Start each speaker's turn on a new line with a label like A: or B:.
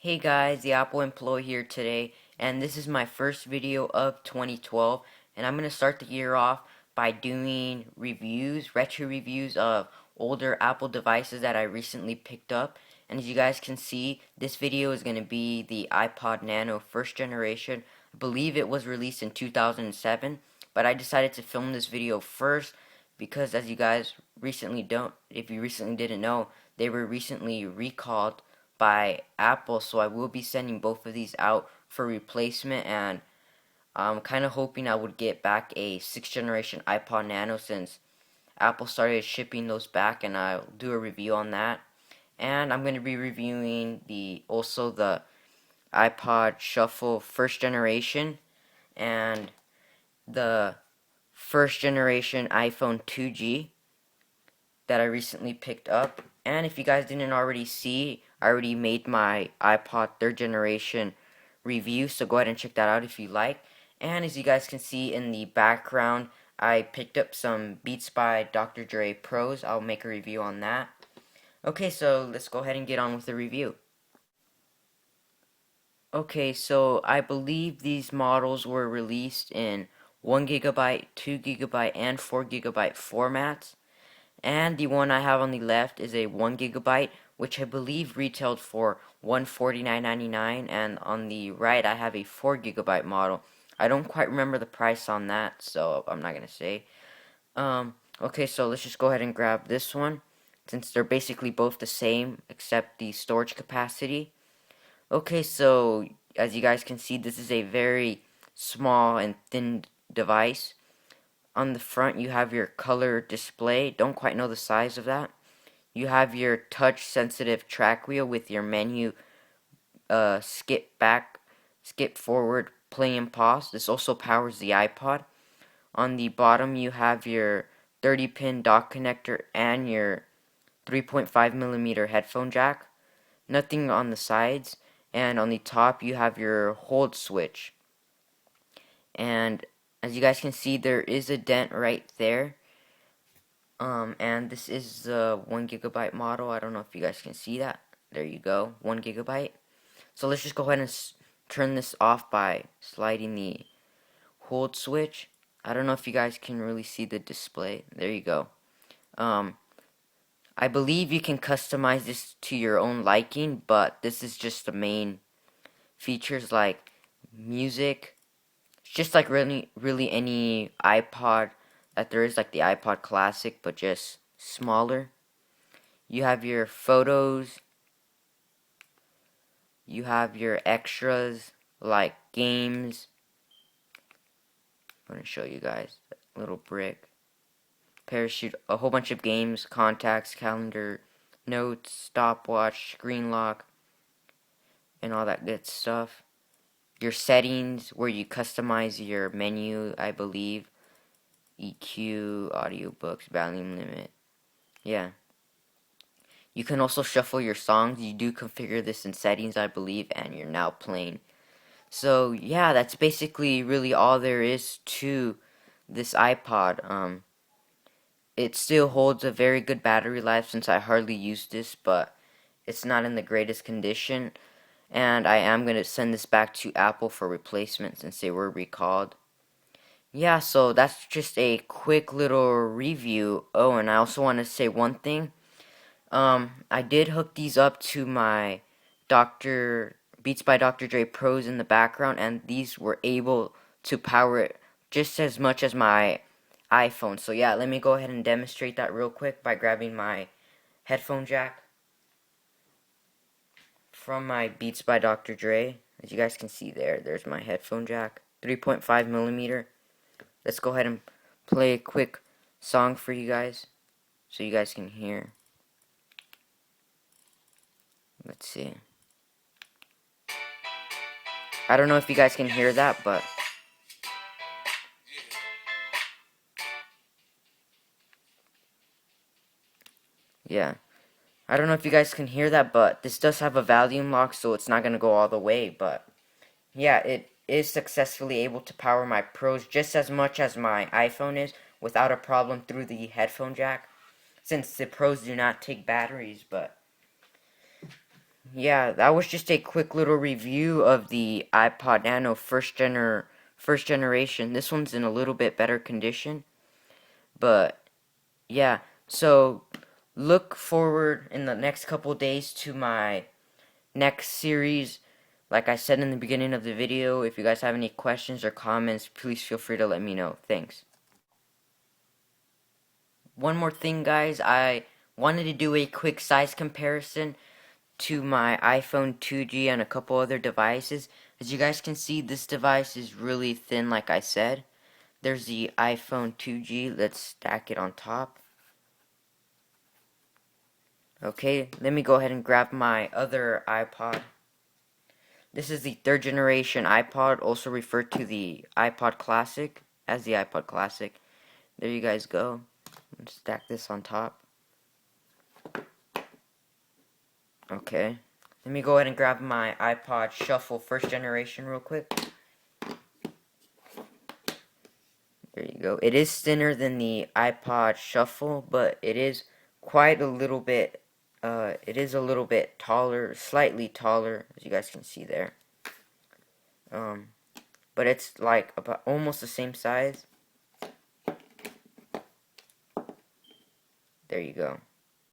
A: Hey guys, the Apple employee here today, and this is my first video of 2012, and I'm going to start the year off by doing retro reviews of older Apple devices that I recently picked up. And as you guys can see, this video is going to be the iPod Nano first generation. I believe it was released in 2007, but I decided to film this video first because as you guys if you recently didn't know, they were recently recalled by Apple, so I will be sending both of these out for replacement, and I'm kind of hoping I would get back a 6th generation iPod Nano since Apple started shipping those back, and I'll do a review on that. And I'm going to be reviewing also the iPod Shuffle 1st generation and the 1st generation iPhone 2G that I recently picked up. And if you guys didn't already see, I already made my iPod 3rd generation review, so go ahead and check that out if you like. And as you guys can see in the background, I picked up some Beats by Dr. Dre Pros. I'll make a review on that. Okay, so let's go ahead and get on with the review. Okay, so I believe these models were released in 1GB, 2GB, and 4GB formats. And the one I have on the left is a 1GB, which I believe retailed for $149.99, and on the right I have a 4GB model. I don't quite remember the price on that, so I'm not gonna say. Okay, so let's just go ahead and grab this one, since they're basically both the same except the storage capacity. Okay, so as you guys can see, this is a very small and thin device. On the front, you have your color display. Don't quite know the size of that. You have your touch-sensitive track wheel with your menu, skip back, skip forward, play and pause. This also powers the iPod. On the bottom, you have your 30-pin dock connector and your 3.5mm headphone jack. Nothing on the sides. And on the top, you have your hold switch. And as you guys can see, there is a dent right there. And this is the 1GB model. I don't know if you guys can see that. There you go, 1GB. So let's just go ahead and turn this off by sliding the hold switch. I don't know if you guys can really see the display. There you go. I believe you can customize this to your own liking, but this is just the main features like music. It's just like really any iPod that there is, like the iPod Classic, but just smaller. You have your photos. You have your extras like games. I'm going to show you guys that little brick. Parachute, a whole bunch of games, contacts, calendar, notes, stopwatch, screen lock, and all that good stuff. Your settings where you customize your menu, I believe. EQ, audiobooks, volume limit. Yeah. You can also shuffle your songs. You do configure this in settings, I believe, and you're now playing. So yeah, that's basically really all there is to this iPod. It still holds a very good battery life since I hardly use this, but it's not in the greatest condition. And I am going to send this back to Apple for replacement since they were recalled. Yeah, so that's just a quick little review. Oh, and I also want to say one thing. I did hook these up to my Beats by Dr. Dre Pros in the background, and these were able to power it just as much as my iPhone. So yeah, let me go ahead and demonstrate that real quick by grabbing my headphone jack from my Beats by Dr. Dre. As you guys can see there's my headphone jack, 3.5mm. Let's go ahead and play a quick song for you guys so you guys can hear. Let's see. I don't know if you guys can hear that, but yeah. I don't know if you guys can hear that, but this does have a volume lock, so it's not going to go all the way, but yeah, it is successfully able to power my Pros just as much as my iPhone is without a problem through the headphone jack, since the Pros do not take batteries. But yeah, that was just a quick little review of the iPod Nano first generation. This one's in a little bit better condition, but yeah. So look forward in the next couple days to my next series. Like I said in the beginning of the video, if you guys have any questions or comments, please feel free to let me know. Thanks. One more thing, guys, I wanted to do a quick size comparison to my iPhone 2G and a couple other devices. As you guys can see, this device is really thin, like I said. There's the iPhone 2G. Let's stack it on top. Okay, let me go ahead and grab my other iPod. This is the third generation iPod, also referred to the iPod Classic as the iPod Classic. There you guys go. Let's stack this on top. Okay. Let me go ahead and grab my iPod Shuffle first generation real quick. There you go. It is thinner than the iPod Shuffle, but it is quite a little bit, it is a little bit taller, slightly taller, as you guys can see there. But it's like about almost the same size. There you go.